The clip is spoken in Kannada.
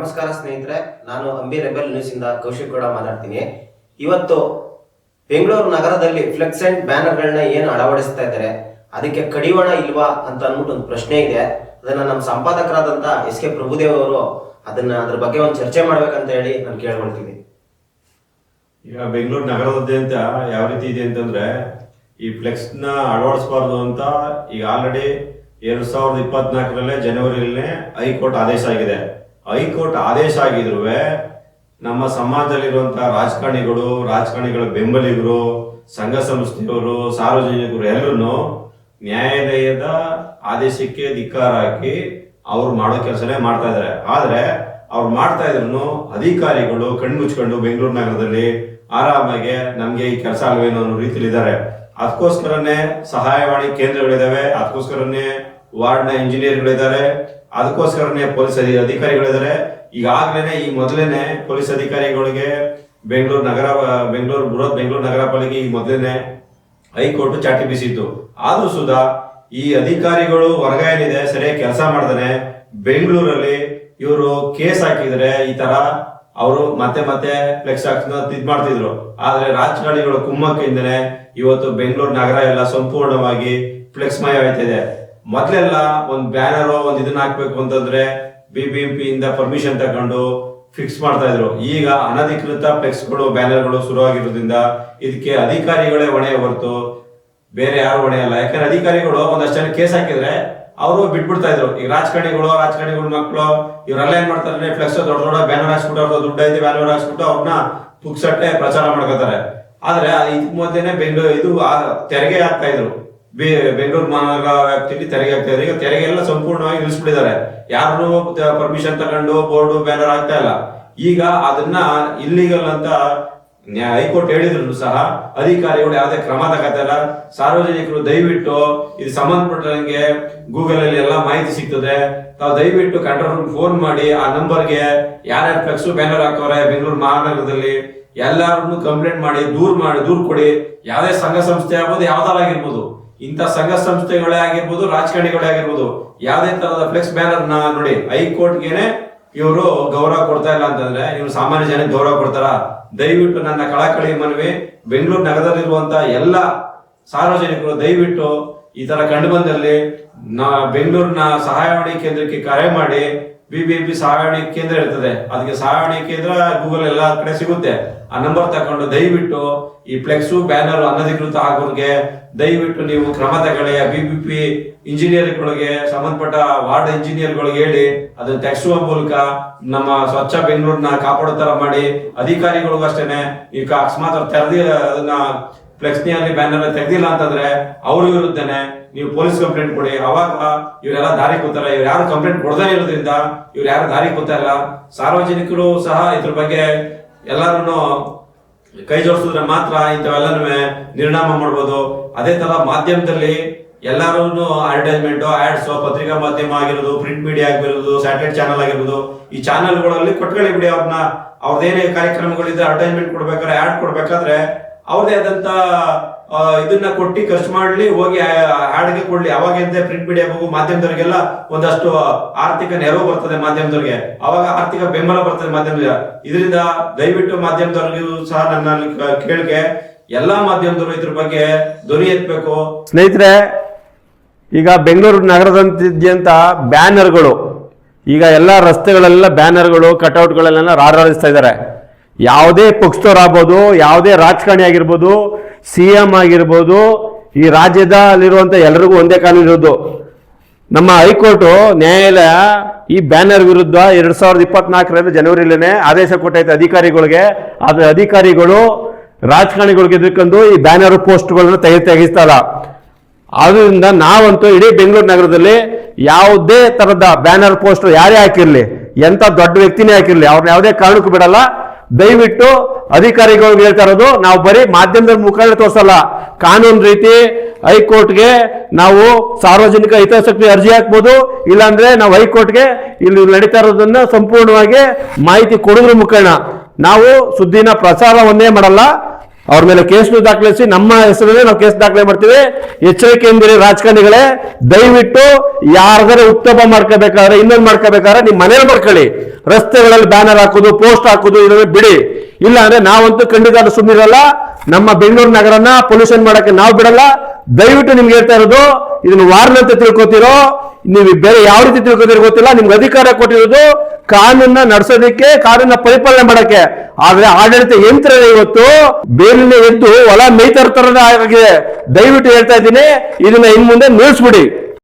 ನಮಸ್ಕಾರ ಸ್ನೇಹಿತರೆ, ನಾನು ಅಂಬಿ ರೆಬೆಲ್ ನ್ಯೂಸ್ ಇಂದ ಕೌಶಿಕ್ ಗೌಡ ಮಾತಾಡ್ತೀನಿ. ಇವತ್ತು ಬೆಂಗಳೂರು ನಗರದಲ್ಲಿ ಫ್ಲೆಕ್ಸ್ ಅಂಡ್ ಬ್ಯಾನರ್ಗಳನ್ನ ಏನು ಅಳವಡಿಸ್ತಾ ಇದ್ದಾರೆ, ಅದಕ್ಕೆ ಕಡಿವಾಣ ಇಲ್ವಾ ಅಂತ ಅಂದ್ಬಿಟ್ಟು ಒಂದು ಪ್ರಶ್ನೆ ಇದೆ. ಅದನ್ನ ನಮ್ಮ ಸಂಪಾದಕರಾದಂತ ಎಸ್ ಕೆ ಪ್ರಭುದೇವ್ ಅವರು ಅದ್ರ ಬಗ್ಗೆ ಒಂದು ಚರ್ಚೆ ಮಾಡ್ಬೇಕಂತ ಹೇಳಿ ನಾನು ಕೇಳ್ಕೊಳ್ತೀನಿ. ಈಗ ಬೆಂಗಳೂರು ನಗರದಾದ್ಯಂತ ಯಾವ ರೀತಿ ಇದೆ ಅಂತಂದ್ರೆ, ಈ ಫ್ಲೆಕ್ಸ್ ನ ಅಳವಡಿಸಬಾರ್ದು ಅಂತ ಈಗ ಆಲ್ರೆಡಿ 2024 ಜನವರಿಯಲ್ಲೇ ಹೈಕೋರ್ಟ್ ಆದೇಶ ಆಗಿದೆ. ಹೈಕೋರ್ಟ್ ಆದೇಶ ಆಗಿದ್ರು ನಮ್ಮ ಸಮಾಜದಲ್ಲಿರುವಂತಹ ರಾಜಕಾರಣಿಗಳ ಬೆಂಬಲಿಗರು, ಸಂಘ ಸಂಸ್ಥೆಯವರು, ಸಾರ್ವಜನಿಕರು ಎಲ್ಲರೂ ನ್ಯಾಯಾಲಯದ ಆದೇಶಕ್ಕೆ ಧಿಕ್ಕಾರ ಹಾಕಿ ಅವ್ರು ಮಾಡೋ ಕೆಲಸನೇ ಮಾಡ್ತಾ ಇದ್ದಾರೆ. ಆದ್ರೆ ಅವ್ರು ಮಾಡ್ತಾ ಇದ್ರು ಅಧಿಕಾರಿಗಳು ಕಣ್ಮುಚ್ಕೊಂಡು ಬೆಂಗಳೂರು ನಗರದಲ್ಲಿ ಆರಾಮಾಗಿ ನಮ್ಗೆ ಈ ಕೆಲಸ ಅಲ್ವೇನೋ ಅನ್ನೋ ರೀತಿಲಿ ಇದ್ದಾರೆ. ಅದಕ್ಕೋಸ್ಕರನೇ ಸಹಾಯವಾಣಿ ಕೇಂದ್ರಗಳಿದಾವೆ, ಅದಕ್ಕೋಸ್ಕರನೇ ವಾರ್ಡ್ನ ಇಂಜಿನಿಯರ್ಗಳಿದ್ದಾರೆ, ಅದಕ್ಕೋಸ್ಕರನೇ ಪೊಲೀಸ್ ಅಧಿಕಾರಿಗಳಿದ್ದಾರೆ. ಈಗಾಗಲೇ ಈ ಮೊದಲೇನೆ ಪೊಲೀಸ್ ಅಧಿಕಾರಿಗಳಿಗೆ ಬೆಂಗಳೂರು ಬೃಹತ್ ಬೆಂಗಳೂರು ನಗರ ಪಾಲಿಕೆ ಈ ಮೊದಲೇನೆ ಹೈಕೋರ್ಟ್ ಚಾಟಿ ಬೀಸಿತ್ತು. ಆದ್ರೂ ಸುಧಾ ಈ ಅಧಿಕಾರಿಗಳು ವರ್ಗ ಏನಿದೆ ಸರಿಯಾಗಿ ಕೆಲಸ ಮಾಡ್ತಾನೆ ಬೆಂಗಳೂರಲ್ಲಿ ಇವರು ಕೇಸ್ ಹಾಕಿದ್ರೆ ಈ ತರ ಅವರು ಮತ್ತೆ ಫ್ಲೆಕ್ಸ್ ಇದ್ ಮಾಡ್ತಿದ್ರು. ಆದ್ರೆ ರಾಜಕಾರಣಿಗಳು ಕುಮ್ಮಕ್ಕಿಂದನೆ ಇವತ್ತು ಬೆಂಗಳೂರು ನಗರ ಎಲ್ಲ ಸಂಪೂರ್ಣವಾಗಿ ಫ್ಲೆಕ್ಸ್ ಮಯ ಆಯ್ತಿದೆ. ಮೊದ್ಲೆಲ್ಲ ಒಂದ್ ಬ್ಯಾನರ್ ಒಂದ್ ಇದನ್ನ ಹಾಕ್ಬೇಕು ಅಂತಂದ್ರೆ BBMP ಇಂದ ಪರ್ಮಿಷನ್ ತಗೊಂಡು ಫಿಕ್ಸ್ ಮಾಡ್ತಾ ಇದ್ರು. ಈಗ ಅನಧಿಕೃತ ಫ್ಲೆಕ್ಸ್ಗಳು ಬ್ಯಾನರ್ಗಳು ಶುರುವಾಗಿರೋದ್ರಿಂದ ಇದಕ್ಕೆ ಅಧಿಕಾರಿಗಳೇ ಹೊಣೆ ಹೊರತು ಬೇರೆ ಯಾರು ಹೊಣೆ ಅಲ್ಲ. ಯಾಕಂದ್ರೆ ಅಧಿಕಾರಿಗಳು ಒಂದಷ್ಟು ಜನ ಕೇಸ್ ಹಾಕಿದ್ರೆ ಅವರು ಬಿಟ್ಬಿಡ್ತಾ ಇದ್ರು. ಈಗ ರಾಜಕಾರಣಿಗಳು ಮಕ್ಕಳು ಇವರೆಲ್ಲ ಏನ್ ಮಾಡ್ತಾರೆ, ಫ್ಲೆಕ್ಸ್ ದೊಡ್ಡ ಬ್ಯಾನರ್ ಹಾಕ್ಸ್ಬಿಟ್ಟು ಅವ್ರದ್ದು ದುಡ್ಡು ಐತೆ ಬ್ಯಾನರ್ ಹಾಕ್ಸ್ಬಿಟ್ಟು ಅವ್ರನ್ನ ಪುಕ್ಸಟ್ಟೆ ಪ್ರಚಾರ ಮಾಡ್ಕೋತಾರೆ. ಆದ್ರೆ ಇದಕ್ ಮೊದಲೇನೆ ಇದು ತೆರಿಗೆ ಹಾಕ್ತಾ ಇದ್ರು. ಬೆಂಗಳೂರು ಮಹಾನಗರ ವ್ಯಾಪ್ತಿಯಲ್ಲಿ ತೆರಿಗೆ ಆಗ್ತಾ ಇದ್ರು. ಈಗ ತೆರಿಗೆ ಎಲ್ಲ ಸಂಪೂರ್ಣವಾಗಿ ನಿಲ್ಲಿಸ್ಬಿಟ್ಟಿದ್ದಾರೆ. ಯಾರು ಪರ್ಮಿಷನ್ ತಗೊಂಡು ಬೋರ್ಡು ಬ್ಯಾನರ್ ಆಗ್ತಾ ಇಲ್ಲ. ಈಗ ಅದನ್ನ ಇಲ್ಲಿಗಲ್ ಅಂತ ಹೈಕೋರ್ಟ್ ಹೇಳಿದ್ರು ಸಹ ಅಧಿಕಾರಿಗಳು ಯಾವುದೇ ಕ್ರಮ ತಗೋತಾ. ಸಾರ್ವಜನಿಕರು ದಯವಿಟ್ಟು ಇದು ಸಂಬಂಧಪಟ್ಟಂಗೆ ಗೂಗಲ್ ಅಲ್ಲಿ ಎಲ್ಲ ಮಾಹಿತಿ ಸಿಗ್ತದೆ, ತಾವು ದಯವಿಟ್ಟು ಕಂಟ್ರೋಲ್ ರೂಮ್ ಫೋನ್ ಮಾಡಿ ಆ ನಂಬರ್ಗೆ ಯಾರ್ಯಾರು ಫ್ಲೆಕ್ಸ್ ಬ್ಯಾನರ್ ಹಾಕೋರೆ ಬೆಂಗಳೂರು ಮಹಾನಗರದಲ್ಲಿ ಎಲ್ಲಾರನ್ನು ಕಂಪ್ಲೇಂಟ್ ಮಾಡಿ ದೂರ್ ಕೊಡಿ. ಯಾವುದೇ ಸಂಘ ಸಂಸ್ಥೆ ಆಗ್ಬೋದು, ಯಾವ್ದಾರಾಗಿರ್ಬೋದು, ಇಂಥ ಸಂಘ ಸಂಸ್ಥೆಗಳೇ ಆಗಿರ್ಬೋದು, ರಾಜಕಾರಣಿಗಳೇ ಆಗಿರ್ಬೋದು, ಯಾವುದೇ ತರಹದ ಫ್ಲೆಕ್ಸ್ ಬ್ಯಾನರ್ ನೋಡಿ ಹೈಕೋರ್ಟ್ಗೆನೆ ಇವರು ಗೌರವ ಕೊಡ್ತಾ ಇಲ್ಲ ಅಂತಂದ್ರೆ ಇವ್ರು ಸಾಮಾನ್ಯ ಜನಕ್ಕೆ ಗೌರವ ಕೊಡ್ತಾರ? ದಯವಿಟ್ಟು ನನ್ನ ಕಳಕಳಿ ಮನವಿ, ಬೆಂಗಳೂರು ನಗರದಲ್ಲಿರುವಂತ ಎಲ್ಲ ಸಾರ್ವಜನಿಕರು ದಯವಿಟ್ಟು ಈ ತರ ಕಂಡು ಬಂದಲ್ಲಿ ಬೆಂಗಳೂರಿನ ಸಹಾಯವಾಣಿ ಕೇಂದ್ರಕ್ಕೆ ಕರೆ ಮಾಡಿ. BBMP ಸಹಾಯವಾಣಿ ಕೇಂದ್ರ ಇರ್ತದೆ, ಅದಕ್ಕೆ ಸಹಾಯವಾಣಿ ಕೇಂದ್ರ ಗೂಗಲ್ ಎಲ್ಲ ಕಡೆ ಸಿಗುತ್ತೆ. ಆ ನಂಬರ್ ತಕೊಂಡು ದಯವಿಟ್ಟು ಈ ಫ್ಲೆಕ್ಸು ಬ್ಯಾನರ್ ಅನಧಿಕೃತ ಆಗೋರ್ಗೆ ದಯವಿಟ್ಟು ನೀವು ಕ್ರಮ ತಗೊಳ್ಳಿ. BBMP ಇಂಜಿನಿಯರ್ಗಳಿಗೆ ಸಂಬಂಧಪಟ್ಟ ವಾರ್ಡ್ ಇಂಜಿನಿಯರ್ಗಳಿಗೆ ಹೇಳಿ ಅದನ್ನ ತೆಗೆಸುವ ಮೂಲಕ ನಮ್ಮ ಸ್ವಚ್ಛ ಬೆಂಗಳೂರನ್ನ ಕಾಪಾಡೋ ತರ ಮಾಡಿ. ಅಧಿಕಾರಿಗಳಿಗೂ ಅಷ್ಟೇನೆ, ಈಗ ಅಕಸ್ಮಾತ್ ಅದನ್ನ ಫ್ಲೆಕ್ಸ್ ನಲ್ಲಿ ಬ್ಯಾನರ್ ತೆಗ್ದಿಲ್ಲ ಅಂತಂದ್ರೆ ಅವ್ರ ವಿರುದ್ಧನೇ ನೀವು ಪೊಲೀಸ್ ಕಂಪ್ಲೇಂಟ್ ಕೊಡಿ. ಅವಾಗ ಇವರೆಲ್ಲ ದಾರಿ ಕೂತಾರ. ಇವ್ರು ಯಾರು ಕಂಪ್ಲೇಂಟ್ ಕೊಡದೇ ಇರೋದ್ರಿಂದ ಇವ್ರು ಯಾರು ದಾರಿ ಕೂತಾ ಇಲ್ಲ. ಸಾರ್ವಜನಿಕರು ಸಹ ಇದ್ರ ಬಗ್ಗೆ ಎಲ್ಲಾರು ಕೈ ಜೋಡಿಸಿದ್ರೆ ಮಾತ್ರ ಇಂಥವೆಲ್ಲನೂ ನಿರ್ಣಾಮ ಮಾಡ್ಬೋದು. ಅದೇ ತರ ಮಾಧ್ಯಮದಲ್ಲಿ ಎಲ್ಲಾರು ಅಡ್ವರ್ಟೈಸ್ಮೆಂಟ್, ಆಡ್ಸ್, ಪತ್ರಿಕಾ ಮಾಧ್ಯಮ ಆಗಿರೋದು, ಪ್ರಿಂಟ್ ಮೀಡಿಯಾ ಆಗಿರೋದು, ಸ್ಯಾಟಲೈಟ್ ಚಾನಲ್ ಆಗಿರೋದು, ಈ ಚಾನಲ್ಗಳಲ್ಲಿ ಕೊಟ್ಕೊಳ್ಳಿ ಬಿಡಿ. ಅವ್ರದ್ದೇನೇ ಕಾರ್ಯಕ್ರಮಗಳಿದ್ರೆ ಅಡ್ವರ್ಟೈಸ್ಮೆಂಟ್ ಕೊಡ್ಬೇಕಾದ್ರೆ, ಆಡ್ ಕೊಡ್ಬೇಕಾದ್ರೆ ಅವ್ರದೇ ಆದಂತ ಇದನ್ನ ಕೊಟ್ಟು ಖರ್ಚು ಮಾಡ್ಲಿ, ಹೋಗಿ ಆಡ್ಗೆ ಕೊಡ್ಲಿ. ಅವಾಗ ಪ್ರಿಂಟ್ ಮೀಡಿಯಾ ಮಾಧ್ಯಮದವರಿಗೆಲ್ಲ ಒಂದಷ್ಟು ಆರ್ಥಿಕ ನೆರವು ಬರ್ತದೆ ಮಾಧ್ಯಮದವ್ರಿಗೆ, ಅವಾಗ ಆರ್ಥಿಕ ಬೆಂಬಲ ಬರ್ತದೆ ಮಾಧ್ಯಮದವ್ರಿಗೆ. ಇದರಿಂದ ದಯವಿಟ್ಟು ಮಾಧ್ಯಮದವ್ರಿಗೂ ಸಹ ನನ್ನ ಕೇಳಿಕೆ, ಎಲ್ಲಾ ಮಾಧ್ಯಮದವರು ಇದ್ರ ಬಗ್ಗೆ ಧ್ವನಿ ಎತ್ತಬೇಕು. ಸ್ನೇಹಿತರೆ, ಈಗ ಬೆಂಗಳೂರು ನಗರದಾದ್ಯಂತ ಬ್ಯಾನರ್ಗಳು, ಈಗ ಎಲ್ಲ ರಸ್ತೆಗಳೆಲ್ಲ ಬ್ಯಾನರ್ಗಳು, ಕಟ್ಔಟ್ಗಳೆಲ್ಲ ರಾರಾಡಿಸ್ತಾ ಇದ್ದಾರೆ. ಯಾವುದೇ ಪಕ್ಷದವ್ರು ಆಗ್ಬೋದು, ಯಾವುದೇ ರಾಜಕಾರಣಿ ಆಗಿರ್ಬೋದು, CM ಆಗಿರ್ಬೋದು, ಈ ರಾಜ್ಯದಲ್ಲಿರುವಂತ ಎಲ್ಲರಿಗೂ ಒಂದೇ ಕಾನೂನು ಇರೋದು. ನಮ್ಮ ಹೈಕೋರ್ಟ್ ನ್ಯಾಯಾಲಯ ಈ ಬ್ಯಾನರ್ ವಿರುದ್ಧ 2024 ಜನವರಿಲೇನೆ ಆದೇಶ ಕೊಟ್ಟೈತೆ ಅಧಿಕಾರಿಗಳಿಗೆ. ಆದ್ರೆ ಅಧಿಕಾರಿಗಳು ರಾಜಕಾರಣಿಗಳಿಗೆ ಎದುರ್ಕೊಂಡು ಈ ಬ್ಯಾನರ್ ಪೋಸ್ಟ್ಗಳನ್ನು ತೆಗಿಸ್ತಾರ. ಆದ್ರಿಂದ ನಾವಂತೂ ಇಡೀ ಬೆಂಗಳೂರು ನಗರದಲ್ಲಿ ಯಾವುದೇ ತರದ ಬ್ಯಾನರ್ ಪೋಸ್ಟ್ ಯಾರೇ ಹಾಕಿರ್ಲಿ, ಎಂತ ದೊಡ್ಡ ವ್ಯಕ್ತಿನೇ ಹಾಕಿರ್ಲಿ, ಅವ್ರನ್ನ ಯಾವುದೇ ಕಾರಣಕ್ಕೂ ಬಿಡಲ್ಲ. ದಯವಿಟ್ಟು ಅಧಿಕಾರಿಗಳಿಗೆ ಹೇಳ್ತಾ ಇರೋದು, ನಾವು ಬರೀ ಮಾಧ್ಯಮದ ಮುಖಾಂತರ ತೋರಿಸಲ್ಲ, ಕಾನೂನು ರೀತಿ ಹೈಕೋರ್ಟ್ಗೆ ನಾವು ಸಾರ್ವಜನಿಕ ಹಿತಾಸಕ್ತಿ ಅರ್ಜಿ ಹಾಕ್ಬೋದು. ಇಲ್ಲಾಂದ್ರೆ ನಾವು ಹೈಕೋರ್ಟ್ಗೆ ಇಲ್ಲಿ ನಡೀತಾ ಇರೋದನ್ನ ಸಂಪೂರ್ಣವಾಗಿ ಮಾಹಿತಿ ಕೊಡೋದ್ರ ಮುಖಾಂತರ ನಾವು ಸುದ್ದಿನ ಪ್ರಚಾರ ಒಂದೇ ಮಾಡಲ್ಲ, ಅವ್ರ ಮೇಲೆ ಕೇಸ್ನು ದಾಖಲಿಸಿ ನಮ್ಮ ಹೆಸರಲ್ಲೇ ನಾವು ಕೇಸ್ ದಾಖಲೆ ಮಾಡ್ತೀವಿ. ಎಚ್ಚರಿಕೆಯಿಂದಿರಿ ರಾಜಕಾರಣಿಗಳೇ, ದಯವಿಟ್ಟು ಯಾರ್ದಾರ ಉತ್ತಮ ಮಾಡ್ಕೋಬೇಕಾದ್ರೆ ಇನ್ನೊಂದು ಮಾಡ್ಕೋಬೇಕಾದ್ರೆ ನಿಮ್ ಮನೇಲಿ ಮಾಡ್ಕೊಳ್ಳಿ. ರಸ್ತೆಗಳಲ್ಲಿ ಬ್ಯಾನರ್ ಹಾಕೋದು, ಪೋಸ್ಟ್ ಹಾಕೋದು ಇದನ್ನ ಬಿಡಿ. ಇಲ್ಲ ಅಂದ್ರೆ ನಾವಂತೂ ಖಂಡಿತ ಸುಮ್ಮನಿರಲ್ಲ. ನಮ್ಮ ಬೆಂಗಳೂರು ನಗರನ ಪೊಲ್ಯೂಷನ್ ಮಾಡಕ್ಕೆ ನಾವು ಬಿಡಲ್ಲ. ದಯವಿಟ್ಟು ನಿಮ್ಗೆ ಹೇಳ್ತಾ ಇರೋದು, ಇದನ್ನ ವಾರ್ನ್ ಅಂತ ತಿಳ್ಕೊತಿರೋ, ನೀವು ಬೇರೆ ಯಾವ ರೀತಿ ತಿಳ್ಕೊತಿರೋ ಗೊತ್ತಿಲ್ಲ. ನಿಮ್ಗೆ ಅಧಿಕಾರ ಕೊಟ್ಟಿರೋದು ಕಾನೂನ ನಡೆಸೋದಕ್ಕೆ, ಕಾನೂನ ಪರಿಪಾಲನೆ ಮಾಡಕ್ಕೆ. ಆದ್ರೆ ಆಡಳಿತ ಯಂತ್ರ ಇವತ್ತು ಬೇಲಿನ ಎದ್ದು ಹೊಲ ಮೇಯ್ತಾ ಇರ್ತಾರ ಆಗಿದೆ. ದಯವಿಟ್ಟು ಹೇಳ್ತಾ ಇದ್ದೀನಿ, ಇದನ್ನ ಇನ್ ಮುಂದೆ ನಿಲ್ಲಿಸ್ಬಿಡಿ.